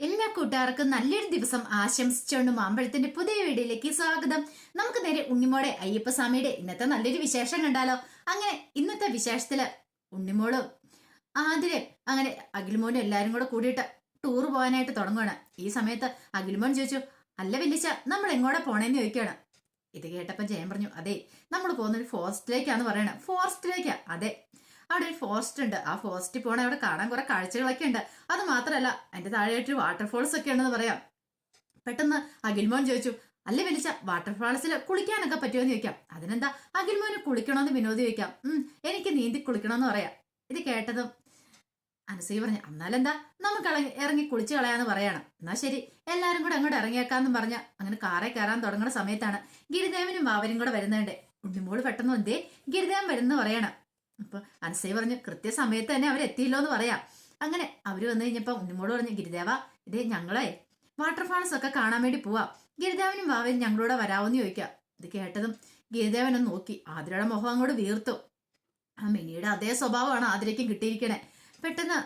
എല്ലാ കൂട്ടുകാർക്കും നല്ലൊരു ദിവസം ആശംസിച്ചുകൊണ്ട് മാമ്പഴത്തിന്റെ പുതിയ വീഡിയോയിലേക്ക് സ്വാഗതം. നമുക്ക് നേരെ ഉണ്ണിമോടെ അയ്യപ്പസ്വാമിയുടെ ഇന്നത്തെ നല്ലൊരു വിശേഷം കണ്ടാലോ. അങ്ങനെ ഇന്നത്തെ വിശേഷത്തില് ഉണ്ണിമോളും ആതിരെ അങ്ങനെ അഖിൽമോനും എല്ലാരും കൂടെ കൂടിയിട്ട് ടൂർ പോകാനായിട്ട് തുടങ്ങുകയാണ്. ഈ സമയത്ത് അഖിൽമോൻ ചോദിച്ചു, അല്ല വല്യച്ച നമ്മൾ എങ്ങോടെ പോണേന്ന് ചോദിക്കുകയാണ്. ഇത് കേട്ടപ്പോ ജയൻ പറഞ്ഞു, അതെ നമ്മൾ പോകുന്നൊരു ഫോറസ്റ്റിലേക്കാന്ന് പറയണ. ഫോറസ്റ്റിലേക്കാ? അതെ, അവിടെ ഒരു ഫോറസ്റ്റ് ഉണ്ട്. ആ ഫോറസ്റ്റിൽ പോകണ അവിടെ കാണാൻ കുറെ കാഴ്ചകളൊക്കെ ഉണ്ട്. അത് മാത്രമല്ല അതിന്റെ താഴെയായിട്ട് വാട്ടർഫോൾസ് ഒക്കെ ഉണ്ടെന്ന് പറയാം. പെട്ടെന്ന് അഖിൽമോൻ ചോദിച്ചു, അല്ലേ വലിച്ച വാട്ടർഫാൾസിൽ കുളിക്കാനൊക്കെ പറ്റുമെന്ന് ചോദിക്കാം. അതിനെന്താ, അഖിൽമോന് കുളിക്കണമെന്ന് വിനോദ് ചോദിക്കാം. എനിക്ക് നീന്തി കുളിക്കണമെന്ന് പറയാം. ഇത് കേട്ടതും അനസൂയ പറഞ്ഞു, എന്നാലെന്താ നമുക്ക് ഇറങ്ങി കുളിച്ചു കളയാന്ന് പറയണം. എന്നാ ശരി, എല്ലാരും കൂടെ അങ്ങോട്ട് ഇറങ്ങിയേക്കാന്നും പറഞ്ഞ അങ്ങനെ കാറെ കയറാൻ തുടങ്ങുന്ന സമയത്താണ് ഗിരിദേവനും ബാവരും കൂടെ വരുന്നുണ്ട്. ഉണ്ണിമോള് പെട്ടെന്ന് എന്തേ ഗിരിദേവൻ വരുന്ന പറയണം. അപ്പൊ അനസൂയ പറഞ്ഞു, കൃത്യസമയത്ത് തന്നെ അവരെത്തിയില്ലോ എന്ന് പറയാം. അങ്ങനെ അവര് വന്നു കഴിഞ്ഞപ്പോ ഉണ്ണിമോള് പറഞ്ഞു, ഗിരിദേവ ഇതേ ഞങ്ങളെ വാട്ടർഫാൾസ് ഒക്കെ കാണാൻ വേണ്ടി പോവാം, ഗിരിദേവനും ബാവയും ഞങ്ങളോട് വരാവെന്ന് ചോദിക്കാം. ഇത് കേട്ടതും ഗിരിദേവനും നോക്കി. ആതിരയുടെ മുഖം അങ്ങോട്ട് വീർത്തു. ആ മിനിയുടെ അതേ സ്വഭാവമാണ് ആതിരയ്ക്കും കിട്ടിയിരിക്കണേ. പെട്ടെന്ന്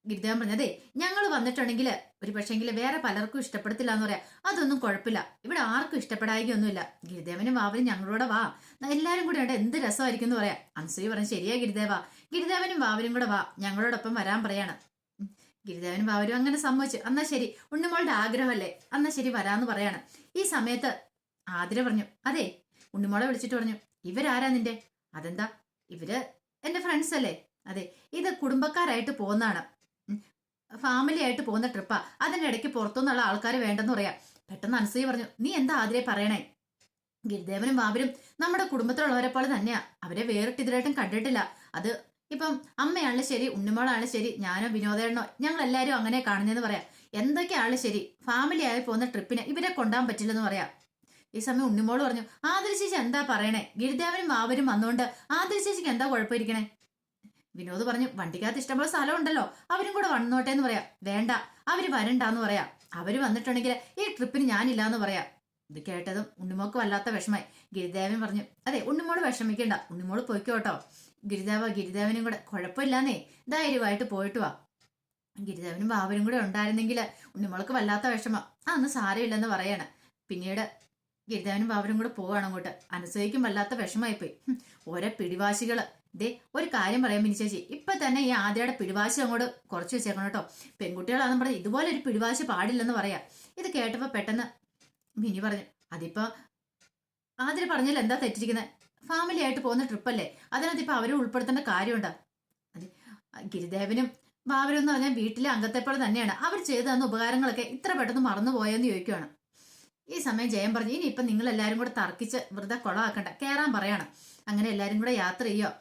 ഗിരിദേവൻ പറഞ്ഞതേ, ഞങ്ങൾ വന്നിട്ടുണ്ടെങ്കിൽ ഒരു പക്ഷെങ്കിൽ വേറെ പലർക്കും ഇഷ്ടപ്പെടത്തില്ല എന്ന് പറയാം. അതൊന്നും കുഴപ്പമില്ല, ഇവിടെ ആർക്കും ഇഷ്ടപ്പെടായികൊന്നുമില്ല. ഗിരിദേവനും വാവനും ഞങ്ങളോടെ വാ, എല്ലാരും കൂടെ ഉണ്ട്, എന്ത് രസമായിരിക്കും എന്ന് പറയാം. അൻസൂയ പറഞ്ഞു, ശരിയാ ഗിരിദേവ, ഗിരിദേവനും വാവനും കൂടെ വാ, ഞങ്ങളോടൊപ്പം വരാൻ പറയാണ്. ഗിരിദേവനും വാവരും അങ്ങനെ സമ്മതിച്ചു. എന്നാ ശരി, ഉണ്ണിമോളുടെ ആഗ്രഹമല്ലേ, എന്നാ ശരി വരാന്ന് പറയാണ്. ഈ സമയത്ത് ആതിര പറഞ്ഞു, അതെ ഉണ്ണിമോളെ വിളിച്ചിട്ട് പറഞ്ഞു, ഇവരാരാ നിന്റെ? അതെന്താ, ഇവര് എന്റെ ഫ്രണ്ട്സ് അല്ലേ? അതെ, ഇത് കുടുംബക്കാരായിട്ട് പോകുന്നതാണ്, ഫാമിലി ആയിട്ട് പോകുന്ന ട്രിപ്പാ, അതിന്റെ ഇടയ്ക്ക് പുറത്തുനിന്നുള്ള ആൾക്കാർ വേണ്ടെന്ന് പറയാം. പെട്ടെന്ന് അനസൂയ പറഞ്ഞു, നീ എന്താ ആതിരെ പറയണേ? ഗിരിദേവനും ബാബരും നമ്മുടെ കുടുംബത്തിലുള്ളവരെ പോലെ തന്നെയാ, അവരെ വേറിട്ട് ഇതിലായിട്ടും കണ്ടിട്ടില്ല. അത് ഇപ്പം അമ്മയാണല്ലോ ശരി, ഉണ്ണിമോളാണല്ലോ ശരി, ഞാനോ വിനോദേണ്ണോ ഞങ്ങൾ എല്ലാവരും അങ്ങനെ കാണുന്നതെന്ന് പറയാം. എന്തൊക്കെയാണല്ലോ ശരി, ഫാമിലി ആയി പോകുന്ന ട്രിപ്പിന് ഇവരെ കൊണ്ടാൻ പറ്റില്ലെന്ന് പറയാം. ഈ സമയം ഉണ്ണിമോള് പറഞ്ഞു, ആതിര ചേച്ചി എന്താ പറയണേ? ഗിരിദേവനും ബാബരും വന്നുകൊണ്ട് ആതിര ചേച്ചിക്ക് എന്താ കുഴപ്പമിരിക്കണേ? വിനോദ് പറഞ്ഞു, വണ്ടിക്കകത്ത് ഇഷ്ടംപോലെ സ്ഥലം ഉണ്ടല്ലോ, അവരും കൂടെ വന്നോട്ടെ എന്ന് പറയാം. വേണ്ട, അവര് വരണ്ടാന്ന് പറയാം. അവര് വന്നിട്ടുണ്ടെങ്കിൽ ഈ ട്രിപ്പിന് ഞാനില്ലാന്ന് പറയാം. ഇത് കേട്ടതും ഉണ്ണിമോൾക്ക് വല്ലാത്ത വിഷമായി. ഗിരിദേവൻ പറഞ്ഞു, അതെ ഉണ്ണിമോള് വിഷമിക്കണ്ട, ഉണ്ണിമോള് പോയിക്കോട്ടോ. ഗിരിദേവനും കൂടെ കുഴപ്പമില്ലാന്നേ, ധൈര്യമായിട്ട് പോയിട്ട് വാ. ഗിരിദേവനും ബാബരും കൂടെ ഉണ്ടായിരുന്നെങ്കിൽ ഉണ്ണിമോൾക്ക് വല്ലാത്ത വിഷമം, അതൊന്നും സാരമില്ലെന്ന് പറയാണ്. പിന്നീട് ഗിരിദേവനും ബാബരും കൂടെ പോവാണ് അങ്ങോട്ട്. അനസൂയക്കും വല്ലാത്ത വിഷമായിപ്പോയി. ഓരോ പിടിവാശികള്. ദേ ഒരു കാര്യം പറയാൻ മിനി ചേച്ചി, ഇപ്പൊ തന്നെ ഈ ആദ്യയുടെ പിടിവാശി അങ്ങോട്ട് കുറച്ച് വെച്ചേക്കണം കേട്ടോ. പെൺകുട്ടികളാണെന്ന് പറഞ്ഞ് ഇതുപോലെ ഒരു പിടിവാശി പാടില്ലെന്ന് പറയാ. ഇത് കേട്ടപ്പോ പെട്ടെന്ന് മിനി പറഞ്ഞു, അതിപ്പോ ആദ്യം പറഞ്ഞാൽ എന്താ തെറ്റിരിക്കുന്നത്? ഫാമിലി ആയിട്ട് പോകുന്ന ട്രിപ്പല്ലേ, അതിനകത്ത് ഇപ്പൊ അവരെ ഉൾപ്പെടുത്തേണ്ട കാര്യമുണ്ടോ? അതെ, ഗിരിദേവനും ബാബരും എന്ന് പറഞ്ഞാൽ വീട്ടിലെ അംഗത്തെപ്പോലെ തന്നെയാണ്. അവർ ചെയ്തു തന്ന ഉപകാരങ്ങളൊക്കെ ഇത്ര പെട്ടെന്ന് മറന്നു പോയെന്ന് ചോദിക്കുകയാണ്. ഈ സമയം ജയൻ പറഞ്ഞു, ഇനി ഇപ്പൊ നിങ്ങൾ എല്ലാരും കൂടെ തർക്കിച്ച് വെറുതെ കൊളമാക്കണ്ട, കയറാൻ പറയണം. അങ്ങനെ എല്ലാരും കൂടെ യാത്ര ചെയ്യോ.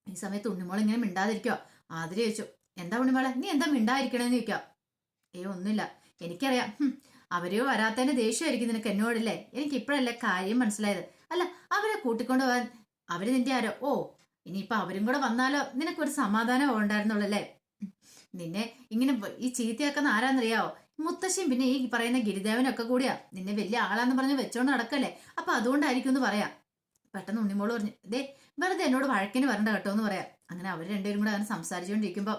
ഈ സമയത്ത് ഉണ്ണിമോൾ ഇങ്ങനെ മിണ്ടാതിരിക്കോ. ആതിര ചോദിച്ചു, എന്താ ഉണ്ണിമോളെ നീ എന്താ മിണ്ടാതിരിക്കണേന്ന് ചോദിക്കാം. ഒന്നുമില്ല, എനിക്കറിയാം, അവരെയോ വരാത്തതിന്റെ ദേഷ്യമായിരിക്കും നിനക്ക് എന്നോടല്ലേ. എനിക്ക് ഇപ്പോഴല്ലേ കാര്യം മനസ്സിലായത്. അല്ല, അവരെ കൂട്ടിക്കൊണ്ട് പോകാൻ അവര് നിന്റെ ആരോ? ഓ, ഇനിയിപ്പൊ അവരും കൂടെ വന്നാലോ നിനക്കൊരു സമാധാനം ഉണ്ടായിരുന്നുള്ളല്ലേ. നിന്നെ ഇങ്ങനെ ഈ ചീത്തയാക്കുന്ന ആരാന്നറിയാവോ? മുത്തശ്ശിയും പിന്നെ ഈ പറയുന്ന ഗിരിദേവനൊക്കെ കൂടിയാ നിന്നെ വലിയ ആളാന്ന് പറഞ്ഞ് വെച്ചോണ്ട് നടക്കല്ലേ. അപ്പൊ അതുകൊണ്ടായിരിക്കും എന്ന് പറയാം. പെട്ടെന്ന് ഉണ്ണിമോള് പറഞ്ഞു, ദേ വെറുതെ എന്നോട് വഴക്കിന് വരണ്ട കേട്ടോ എന്ന് പറയാം. അങ്ങനെ അവർ രണ്ടുപേരും കൂടെ അങ്ങനെ സംസാരിച്ചുകൊണ്ടിരിക്കുമ്പോ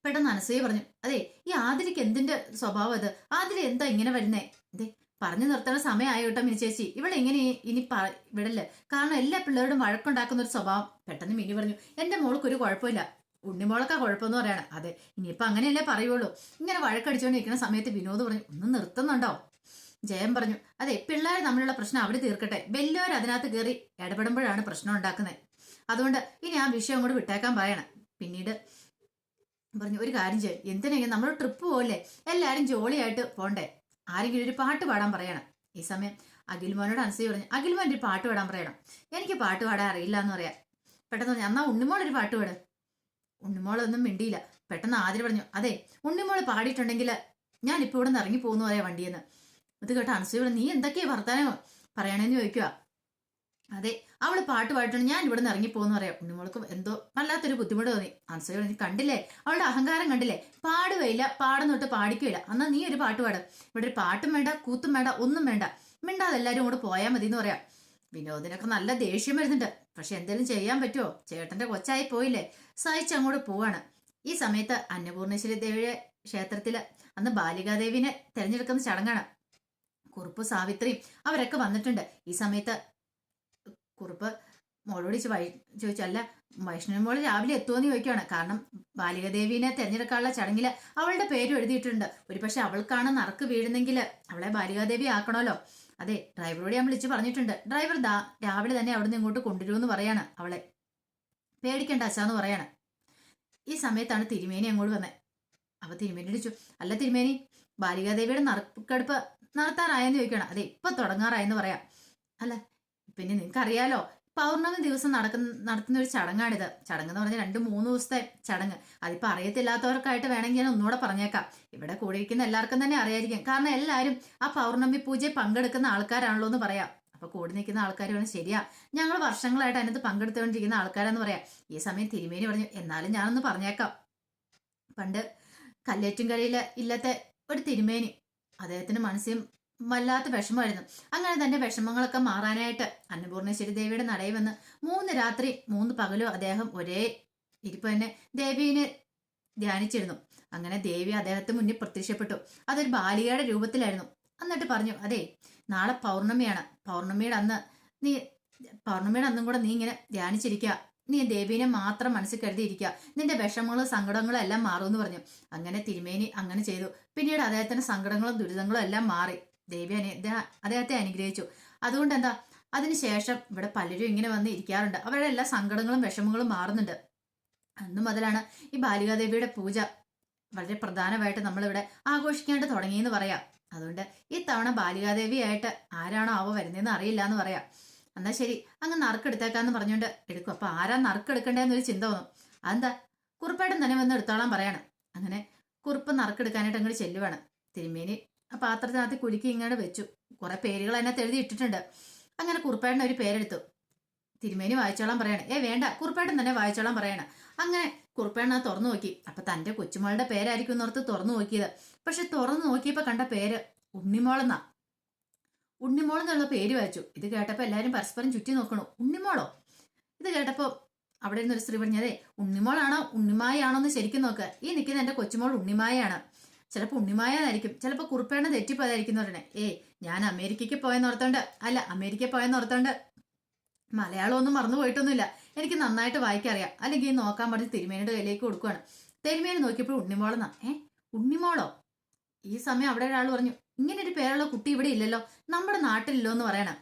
പെട്ടെന്ന് അനസൂയ പറഞ്ഞു, അതെ ഈ ആതിരയ്ക്ക് എന്തിന്റെ സ്വഭാവം അത്? ആതിര എന്താ ഇങ്ങനെ വരുന്നേ? ദേ പറഞ്ഞു നിർത്തേണ്ട സമയമായി കേട്ടോ മിനി ചേച്ചി, ഇവിടെ ഇങ്ങനെ ഇനി വിടല്ലേ, കാരണം എല്ലാ പിള്ളേരോടും വഴക്കുണ്ടാക്കുന്ന ഒരു സ്വഭാവം. പെട്ടെന്ന് മിനി പറഞ്ഞു, എന്റെ മോൾക്കൊരു കുഴപ്പമില്ല, ഉണ്ണിമോളൊക്കെ കുഴപ്പമെന്ന് പറയാണ്. അതെ, ഇനിയിപ്പൊ അങ്ങനെയല്ലേ പറയുള്ളൂ. ഇങ്ങനെ വഴക്കടിച്ചുകൊണ്ടിരിക്കുന്ന സമയത്ത് വിനോദ് പറഞ്ഞു, ഒന്ന് നിർത്തുന്നുണ്ടോ? ജയൻ പറഞ്ഞു, അതെ പിള്ളേർ തമ്മിലുള്ള പ്രശ്നം അവര് തീർക്കട്ടെ, വലിയവർ അതിനകത്ത് കയറി ഇടപെടുമ്പോഴാണ് പ്രശ്നം ഉണ്ടാക്കുന്നത്. അതുകൊണ്ട് ഇനി ആ വിഷയം കൂടെ വിട്ടേക്കാൻ പറയണം. പിന്നീട് പറഞ്ഞു, ഒരു കാര്യം ചെയ്യും, എന്തിനെങ്കിലും നമ്മൾ ട്രിപ്പ് പോകല്ലേ, എല്ലാരും ജോളിയായിട്ട് പോണ്ടേ, ആരെങ്കിലും ഒരു പാട്ട് പാടാൻ പറയണം. ഈ സമയം അഖിൽമോനോട് അനസൂയ പറഞ്ഞു, അഖിൽമോൻ ഒരു പാട്ട് പാടാൻ പറയണം. എനിക്ക് പാട്ട് പാടാൻ അറിയില്ല എന്ന് പറയാം. പെട്ടെന്ന് പറഞ്ഞു, എന്നാ ഉണ്ണിമോളൊരു പാട്ട് പാട്. ഉണ്ണിമോളൊന്നും മിണ്ടിയില്ല. പെട്ടെന്ന് ആതിര പറഞ്ഞു, അതെ ഉണ്ണിമോള് പാടിയിട്ടുണ്ടെങ്കിൽ ഞാൻ ഇപ്പൊ ഇവിടെ നിന്ന് ഇറങ്ങി പോകുന്നു പറയാ വണ്ടിയെന്ന്. ഇത് കേട്ട അനസൂയ, നീ എന്തൊക്കെയാ വർത്താനോ പറയണേന്ന് ചോദിക്കുക. അതെ അവള് പാട്ട് പാടിട്ടുണ്ട്, ഞാൻ ഇവിടെ നിന്ന് ഇറങ്ങി പോകുന്നു പറയാം. ഉണ്ണിമോൾക്ക് എന്തോ വല്ലാത്തൊരു ബുദ്ധിമുട്ട് തോന്നി. അനസൂയ, നീ കണ്ടില്ലേ അവളുടെ അഹങ്കാരം കണ്ടില്ലേ, പാടുകയില്ല, പാടുന്നൊട്ട് പാടിക്കുകയില്ല, എന്നാ നീ ഒരു പാട്ട് പാട്. ഇവിടെ ഒരു പാട്ടും വേണ്ട, കൂത്തും വേണ്ട, ഒന്നും വേണ്ട, മിണ്ടാതെ എല്ലാരും കൂടെ പോയാൽ മതി എന്ന് പറയാം. വിനോദിനൊക്കെ നല്ല ദേഷ്യം വരുന്നുണ്ട്. പക്ഷെ എന്തെങ്കിലും ചെയ്യാൻ പറ്റുമോ? ചേട്ടന്റെ കൊച്ചായി പോയില്ലേ, സഹിച്ചങ്ങോട്ട് പോവാണ്. ഈ സമയത്ത് അന്നപൂർണേശ്വരി ദേവിയുടെ ക്ഷേത്രത്തില് അന്ന് ബാലികാദേവിനെ തെരഞ്ഞെടുക്കുന്ന ചടങ്ങാണ്. കുറുപ്പ് സാവിത്രിയും അവരൊക്കെ വന്നിട്ടുണ്ട്. ഈ സമയത്ത് കുറുപ്പ് മോളോട് ചോദിച്ചു, അല്ല വൈഷ്ണവി മോള് രാവിലെ എത്തുമെന്ന് ചോദിക്കുകയാണ്. കാരണം ബാലികാദേവിനെ തെരഞ്ഞെടുക്കാനുള്ള ചടങ്ങില് അവളുടെ പേരും എഴുതിയിട്ടുണ്ട്. ഒരുപക്ഷെ അവൾക്കാണ് നറുക്ക് വീഴുന്നെങ്കിൽ അവളെ ബാലികാദേവി ആക്കണമല്ലോ. അതെ, ഡ്രൈവറോട് ഞാൻ വിളിച്ചു പറഞ്ഞിട്ടുണ്ട്. ഡ്രൈവർ രാവിലെ തന്നെ അവിടുന്ന് ഇങ്ങോട്ട് കൊണ്ടുവരുമെന്ന് പറയാണ്. അവളെ പേടിക്കണ്ട അച്ഛാന്ന് പറയാണ്. ഈ സമയത്താണ് തിരുമേനി അങ്ങോട്ട് വന്നത്. അപ്പൊ തിരുമേനി ചോദിച്ചു, അല്ല തിരുമേനി, ബാലികാദേവിയുടെ നറുക്കെടുപ്പ് നടത്താറായെന്ന് ചോദിക്കണം. അതെ, ഇപ്പൊ തുടങ്ങാറായെന്ന് പറയാം. അല്ല പിന്നെ നിങ്ങൾക്കറിയാലോ, പൗർണമി ദിവസം നടത്തുന്ന ഒരു ചടങ്ങാണിത്. ചടങ്ങ് എന്ന് പറഞ്ഞാൽ 2-3 ദിവസത്തെ ചടങ്ങ്. അതിപ്പോ അറിയത്തില്ലാത്തവർക്കായിട്ട് വേണമെങ്കിൽ ഞാൻ ഒന്നുകൂടെ പറഞ്ഞേക്കാം. ഇവിടെ കൂടിയിരിക്കുന്ന എല്ലാവർക്കും തന്നെ അറിയായിരിക്കും. കാരണം എല്ലാവരും ആ പൗർണമി പൂജയിൽ പങ്കെടുക്കുന്ന ആൾക്കാരാണല്ലോ എന്ന് പറയാം. അപ്പൊ കൂടി നിൽക്കുന്ന ആൾക്കാർ വേണം, ശരിയാ, ഞങ്ങൾ വർഷങ്ങളായിട്ട് അതിനകത്ത് പങ്കെടുത്തുകൊണ്ടിരിക്കുന്ന ആൾക്കാരെന്ന് പറയാം. ഈ സമയം തിരുമേനി പറഞ്ഞു, എന്നാലും ഞാനൊന്ന് പറഞ്ഞേക്കാം. പണ്ട് കല്ലേറ്റുംകരയിലെ ഇല്ലത്തെ ഒരു തിരുമേനി, അദ്ദേഹത്തിന് മനസ്സിൽ വല്ലാത്ത വിഷമമായിരുന്നു. അങ്ങനെ തന്റെ വിഷമങ്ങളൊക്കെ മാറാനായിട്ട് അന്നപൂർണേശ്വരി ദേവിയുടെ നടയിൽ വന്ന് 3 രാത്രി 3 പകലും അദ്ദേഹം ഒരേ ഇരിപ്പ് തന്നെ ദേവിയെ ധ്യാനിച്ചിരുന്നു. അങ്ങനെ ദേവി അദ്ദേഹത്തിന് മുന്നിൽ പ്രത്യക്ഷപ്പെട്ടു. അതൊരു ബാലികയുടെ രൂപത്തിലായിരുന്നു. എന്നിട്ട് പറഞ്ഞു, അതെ, നാളെ പൗർണമിയാണ്. പൗർണമിയുടെ അന്നും കൂടെ നീ ഇങ്ങനെ ധ്യാനിച്ചിരിക്കുക. നീ ദേവീനെ മാത്രം മനസ്സിൽ കരുതിയിരിക്കുക. നിന്റെ വിഷമങ്ങളും സങ്കടങ്ങളും എല്ലാം മാറുമെന്ന് പറഞ്ഞു. അങ്ങനെ തിരുമേനി അങ്ങനെ ചെയ്തു. പിന്നീട് അദ്ദേഹത്തിന്റെ സങ്കടങ്ങളും ദുരിതങ്ങളും എല്ലാം മാറി. ദേവി അദ്ദേഹത്തെ അനുഗ്രഹിച്ചു. അതുകൊണ്ട് എന്താ, അതിനുശേഷം ഇവിടെ പലരും ഇങ്ങനെ വന്ന് ഇരിക്കാറുണ്ട്. അവരുടെ എല്ലാ സങ്കടങ്ങളും വിഷമങ്ങളും മാറുന്നുണ്ട്. അന്നു മുതലാണ് ഈ ബാലികാദേവിയുടെ പൂജ വളരെ പ്രധാനമായിട്ട് നമ്മളിവിടെ ആഘോഷിക്കാനായിട്ട് തുടങ്ങിയെന്ന് പറയാം. അതുകൊണ്ട് ഈ തവണ ബാലികാദേവിയായിട്ട് ആരാണോ ആവോ വരുന്നതെന്ന് അറിയില്ല എന്ന് പറയാം. എന്നാ ശരി, അങ്ങ് നറുക്കെടുത്തേക്കാന്ന് പറഞ്ഞുകൊണ്ട് എടുക്കും. അപ്പൊ ആരാ നറുക്കെടുക്കണ്ടേന്നൊരു ചിന്ത വന്നു. അതെന്താ, കുറുപ്പേട്ടൻ തന്നെ വന്ന് എടുത്തോളാൻ പറയാണ്. അങ്ങനെ കുറുപ്പ് നറുക്കെടുക്കാനായിട്ട് അങ്ങോട്ട് ചെല്ലുവാണ്. തിരുമേനി ആ പാത്രത്തിനകത്ത് കുലുക്കി ഇങ്ങോട്ട് വെച്ചു. കുറെ പേരുകൾ അതിനകത്ത് എഴുതി ഇട്ടിട്ടുണ്ട്. അങ്ങനെ കുറുപ്പേട്ടൻ ഒരു പേരെടുത്തു. തിരുമേനി വായിച്ചോളാൻ പറയാണ്. വേണ്ട, കുറുപ്പേട്ടൻ തന്നെ വായിച്ചോളാൻ പറയാണ്. അങ്ങനെ കുറുപ്പേട്ടൻ അത് തുറന്നു നോക്കി. അപ്പൊ തന്റെ കൊച്ചുമോളുടെ പേരായിരിക്കും എന്നോർത്ത് തുറന്നു നോക്കിയത്. പക്ഷെ തുറന്നു നോക്കിയപ്പോ കണ്ട പേര് ഉണ്ണിമോളെന്നാ. ഉണ്ണിമോൾ എന്നുള്ള പേര് വായിച്ചു. ഇത് കേട്ടപ്പോ എല്ലാരും പരസ്പരം ചുറ്റി നോക്കണു. ഉണ്ണിമോളോ? ഇത് കേട്ടപ്പോ അവിടെ ഇരുന്നൊരു സ്ത്രീ പറഞ്ഞു, അതെ, ഉണ്ണിമോളാണോ ഉണ്ണിമായാണോ എന്ന് ശരിക്കും നോക്ക്. ഈ നിൽക്കുന്ന എന്റെ കൊച്ചുമോൾ ഉണ്ണിമായാണ്. ചിലപ്പോൾ ഉണ്ണിമായായിരിക്കും, ചിലപ്പോൾ കുറുപ്പേണ്ണ തെറ്റിപ്പോയതായിരിക്കും പറഞ്ഞേ. ഞാൻ അമേരിക്കയ്ക്ക് പോയെന്നോർത്തോണ്ട് അമേരിക്കയിൽ പോയെന്നോർത്തോണ്ട് മലയാളം മറന്നു പോയിട്ടൊന്നുമില്ല. എനിക്ക് നന്നായിട്ട് വായിക്കറിയാം. അല്ലെങ്കിൽ നോക്കാൻ പറഞ്ഞ് തിരുമേനിയുടെ കയ്യിലേക്ക് കൊടുക്കുവാണ്. തിരുമേനി നോക്കിയപ്പോൾ ഉണ്ണിമോളെന്നാ. ഉണ്ണിമോളോ? ഈ സമയം അവിടെ ഒരാൾ പറഞ്ഞു, ഇങ്ങനെ ഒരു പേരുള്ള കുട്ടി ഇവിടെ ഇല്ലല്ലോ, നമ്മുടെ നാട്ടിലില്ലോ എന്ന് പറയണം.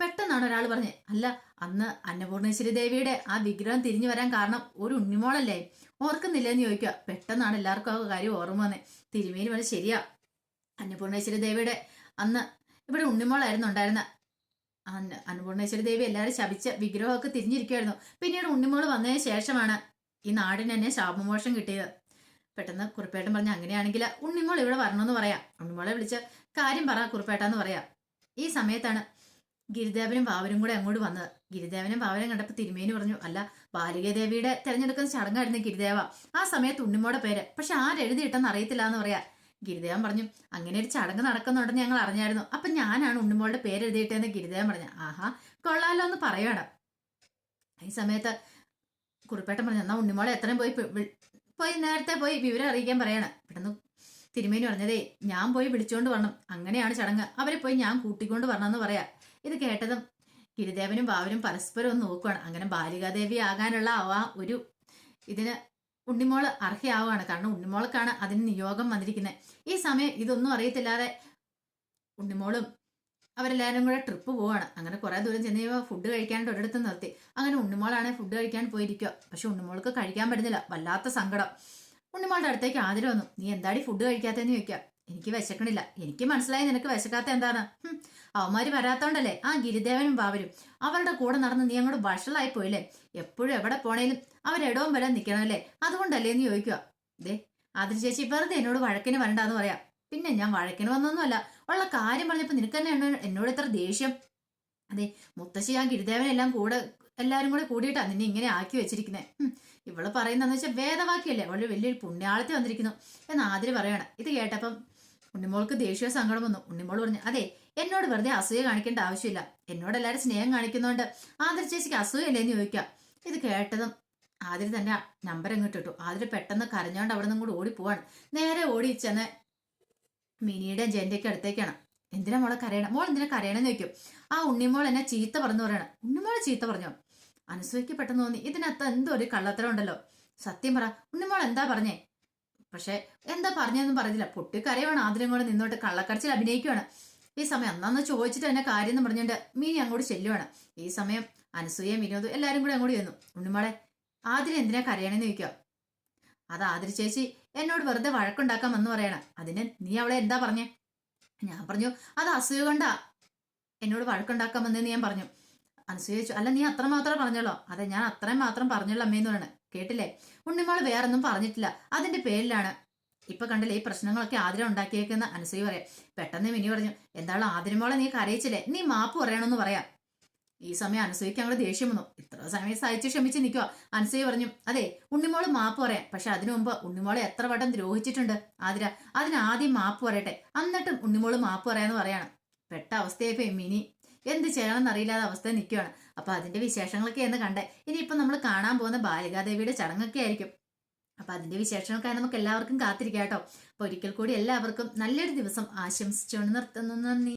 പെട്ടെന്നാണ് ഒരാൾ പറഞ്ഞത്, അല്ല, അന്ന് അന്നപൂർണേശ്വരി ദേവിയുടെ ആ വിഗ്രഹം തിരിഞ്ഞു വരാൻ കാരണം ഒരു ഉണ്ണിമോളല്ലേ, ഓർക്കുന്നില്ലെന്ന് ചോദിക്കുക. പെട്ടെന്നാണ് എല്ലാവർക്കും ആ കാര്യം ഓർമ്മ വന്നേ. തിരുമേനി പറഞ്ഞ്, ശരിയാ, അന്നപൂർണേശ്വരി ദേവിയുടെ അന്ന് ഇവിടെ ഉണ്ണിമോളായിരുന്നു ഉണ്ടായിരുന്ന. അന്നപൂർണേശ്വരി ദേവി എല്ലാവരും ശപിച്ച വിഗ്രഹമൊക്കെ തിരിഞ്ഞിരിക്കുമായിരുന്നു. പിന്നീട് ഉണ്ണിമോള് വന്നതിന് ശേഷമാണ് ഈ നാടിന് തന്നെ ശാപമോഷം കിട്ടിയത്. പെട്ടെന്ന് കുറുപ്പേട്ടൻ പറഞ്ഞു, അങ്ങനെയാണെങ്കിൽ ഉണ്ണിമോൾ ഇവിടെ വരണമെന്ന് പറയാം. ഉണ്ണിമോളെ വിളിച്ച് കാര്യം പറ കുറുപ്പേട്ടാന്ന് പറയാം. ഈ സമയത്താണ് ഗിരിദേവനും വാവരും കൂടെ അങ്ങോട്ട് വന്നത്. ഗിരിദേവനും വാവരും കണ്ടപ്പോൾ തിരുമേനി പറഞ്ഞു, അല്ല, ബാലികദേവിയുടെ തെരഞ്ഞെടുക്കുന്ന ചടങ്ങായിരുന്നു ഗിരിദേവ. ആ സമയത്ത് ഉണ്ണിമോടെ പേര് പക്ഷെ ആരെഴുതിയിട്ടെന്ന് അറിയത്തില്ല എന്ന് പറയാ. ഗിരിദേവൻ പറഞ്ഞു, അങ്ങനെ ഒരു ചടങ്ങ് നടക്കുന്നുണ്ടെന്ന് ഞങ്ങൾ അറിഞ്ഞായിരുന്നു. അപ്പൊ ഞാനാണ് ഉണ്ണിമോളുടെ പേര് എഴുതിയിട്ടെന്ന് ഗിരിദേവൻ പറഞ്ഞു. ആഹാ, കൊള്ളാലോ എന്ന് പറയാണ്. ഈ സമയത്ത് കുറുപ്പേട്ടൻ പറഞ്ഞു, എന്നാ ഉണ്ണിമോളെ എത്രയും പോയി നേരത്തെ പോയി വിവരം അറിയിക്കാൻ പറയാണ്. പെട്ടെന്ന് തിരുമേനി പറഞ്ഞതേ, ഞാൻ പോയി വിളിച്ചോണ്ട് വരണം, അങ്ങനെയാണ് ചടങ്ങ്, അവരെ പോയി ഞാൻ കൂട്ടിക്കൊണ്ട് വരണമെന്ന് പറയാ. ഇത് കേട്ടതും ഗിരിദേവനും ബാവരും പരസ്പരം ഒന്ന് നോക്കുവാണ്. അങ്ങനെ ബാലികാദേവി ആകാനുള്ള ഒരു ഇതിന് ഉണ്ണിമോള് അർഹയാവുകയാണ്. കാരണം ഉണ്ണിമോൾക്കാണ് അതിന് നിയോഗം വന്നിരിക്കുന്നത്. ഈ സമയം ഇതൊന്നും അറിയത്തില്ലാതെ ഉണ്ണിമോളും അവരെല്ലാവരും കൂടെ ട്രിപ്പ് പോവാണ്. അങ്ങനെ കുറെ ദൂരം ചെന്ന് ഫുഡ് കഴിക്കാനായിട്ട് ഒരിടത്ത് നിർത്തി. അങ്ങനെ ഉണ്ണിമോളാണ് ഫുഡ് കഴിക്കാൻ പോയിരിക്കുക. പക്ഷെ ഉണ്ണിമോൾക്ക് കഴിക്കാൻ പറ്റുന്നില്ല. വല്ലാത്ത സങ്കടം. ഉണ്ണിമോളുടെ അടുത്തേക്ക് ആതിര വന്നു. നീ എന്താടി ഫുഡ് കഴിക്കാത്തെന്ന് ചോദിക്കുക. എനിക്ക് വിശക്കണില്ല. എനിക്ക് മനസ്സിലായി നിനക്ക് വിശക്കാത്ത എന്താണ്. അവന്മാര് വരാത്തോണ്ടല്ലേ ആ ഗിരിദേവനും ബാവരും അവരുടെ കൂടെ നടന്ന് നീ അങ്ങോട്ട് വഷളായി പോയില്ലേ. എപ്പോഴും എവിടെ പോണേലും അവരെടവും വരാൻ നിൽക്കണമല്ലേ, അതുകൊണ്ടല്ലേ എന്ന് ചോദിക്കുക. ആതിര ചേച്ചി വെറുതെ എന്നോട് വഴക്കിന് വരണ്ടാന്ന് പറയാം. പിന്നെ ഞാൻ വഴക്കിന് വന്നൊന്നുമല്ല, ഉള്ള കാര്യം പറഞ്ഞപ്പോ നിനക്ക് തന്നെ എന്നോട് ഇത്ര ദേഷ്യം. അതെ, മുത്തശ്ശി ആ ഗിരിദേവനെല്ലാം എല്ലാരും കൂടെ കൂടിയിട്ടാ നിന്നെ ഇങ്ങനെ ആക്കി വെച്ചിരിക്കുന്നത്. ഇവള് പറയുന്നതെന്ന് വെച്ചാൽ വേദവാക്യല്ലേ, അവള് വലിയൊരു പുണ്യാളത്തി വന്നിരിക്കുന്നു എന്ന് ആതിര പറയാണ്. ഇത് കേട്ടപ്പം ഉണ്ണിമോൾക്ക് ദേഷ്യ സങ്കടം വന്നു. ഉണ്ണിമോൾ പറഞ്ഞു, അതെ, എന്നോട് വെറുതെ അസൂയ കാണിക്കേണ്ട ആവശ്യമില്ല. എന്നോട് എല്ലാവരും സ്നേഹം കാണിക്കുന്നതുകൊണ്ട് ആതിര ചേച്ചിക്ക് അസൂയല്ലേ എന്ന് ചോദിക്കാം. ഇത് കേട്ടതും ആതിര തന്നെ നമ്പർ അങ്ങോട്ട് ഇട്ടു. ആതിര പെട്ടെന്ന് കരഞ്ഞോണ്ട് അവിടെ നിന്നും കൂടി ഓടിപ്പോവാണ്. നേരെ ഓടി ചെന്ന് മിനിയുടെ ജെന്റെയൊക്കെ അടുത്തേക്കാണ്. എന്തിനാ മോളെ കരയണം? മോൾ എന്തിനാ കരയണമെന്ന് ചോദിക്കും. ആ ഉണ്ണിമോൾ എന്നെ ചീത്ത പറഞ്ഞു പറയണം. ഉണ്ണിമോളെ ചീത്ത പറഞ്ഞോ? അനസൂയക്ക് പെട്ടെന്ന് തോന്നി ഇതിനകത്ത് എന്തോ ഒരു കള്ളത്തരം ഉണ്ടല്ലോ. സത്യം പറ, ഉണ്ണിമോൾ എന്താ പറഞ്ഞേ? പക്ഷെ എന്താ പറഞ്ഞെന്നും പറഞ്ഞില്ല. പൊട്ടിക്കരയാണ്. ആദ്യം കൂടെ നിന്നോട്ട് കള്ളക്കടച്ചിൽ അഭിനയിക്കുവാണ്. ഈ സമയം അന്നാന്ന് ചോദിച്ചിട്ട് എന്നെ കാര്യം എന്ന് പറഞ്ഞുകൊണ്ട് മിനി അങ്ങോട്ട് ചെല്ലുവാണ്. ഈ സമയം അനസൂയയും വിനോദും എല്ലാരും കൂടെ അങ്ങോട്ട് ചെന്നു. ഉണ്ണിമോളെ ആതിര എന്തിനാ കരയണെന്ന് ചോദിക്കുക. അത് ആതിര ചേച്ചി എന്നോട് വെറുതെ വഴക്കുണ്ടാക്കാൻ വന്നു പറയണം. അതിന് നീ അവളെ എന്താ പറഞ്ഞേ? ഞാൻ പറഞ്ഞു അത് അസൂയ കൊണ്ടാ എന്നോട് വഴക്കുണ്ടാക്കാൻ വന്നതെന്ന് ഞാൻ പറഞ്ഞു. അനസൂയ ചോദിച്ചു, അല്ല നീ അത്രമാത്രം പറഞ്ഞല്ലോ? അതെ, ഞാൻ അത്രയും മാത്രം പറഞ്ഞല്ലോ അമ്മയെന്ന് പറയണേ. കേട്ടില്ലേ? ഉണ്ണിമോള് വേറൊന്നും പറഞ്ഞിട്ടില്ല, അതിന്റെ പേരിലാണ് ഇപ്പൊ കണ്ടില്ലേ ഈ പ്രശ്നങ്ങളൊക്കെ ആതിര ഉണ്ടാക്കിയേക്കുന്ന അനസൂയ പറയാം. പെട്ടെന്ന് മിനി പറഞ്ഞു, എന്താണോ ആതിരമോളെ നീ കരയിച്ചില്ലേ, നീ മാപ്പ് പറയണമെന്ന് പറയാം. ഈ സമയം അനസൂയക്ക് അങ്ങോട്ട് ദേഷ്യം വന്നു. ഇത്ര സമയം സഹിച്ച് ക്ഷമിച്ച് നിൽക്കുക. അനസൂയ പറഞ്ഞു, അതെ ഉണ്ണിമോള് മാപ്പ് പറയാം, പക്ഷെ അതിനു മുമ്പ് ഉണ്ണിമോളെ എത്ര വട്ടം ദ്രോഹിച്ചിട്ടുണ്ട് ആതിര, അതിനാദ്യം മാപ്പ് പറയട്ടെ, എന്നിട്ടും ഉണ്ണിമോള് മാപ്പ് പറയാന്ന് പറയാണ്. പെട്ട അവസ്ഥയായിപ്പോ മിനി എന്ത് ചെയ്യണമെന്ന് അറിയില്ലാത്ത അവസ്ഥ നിൽക്കുകയാണ്. അപ്പൊ അതിന്റെ വിശേഷങ്ങളൊക്കെ എന്ന് കണ്ടേ. ഇനിയിപ്പൊ നമ്മൾ കാണാൻ പോകുന്ന ബാലികാദേവിയുടെ ചടങ്ങൊക്കെ ആയിരിക്കും. അപ്പൊ അതിന്റെ വിശേഷങ്ങൾക്കായി നമുക്ക് എല്ലാവർക്കും കാത്തിരിക്കാം കേട്ടോ. അപ്പൊ ഒരിക്കൽ കൂടി എല്ലാവർക്കും നല്ലൊരു ദിവസം ആശംസിച്ചുകൊണ്ട് നിർത്തുന്നു. നന്ദി.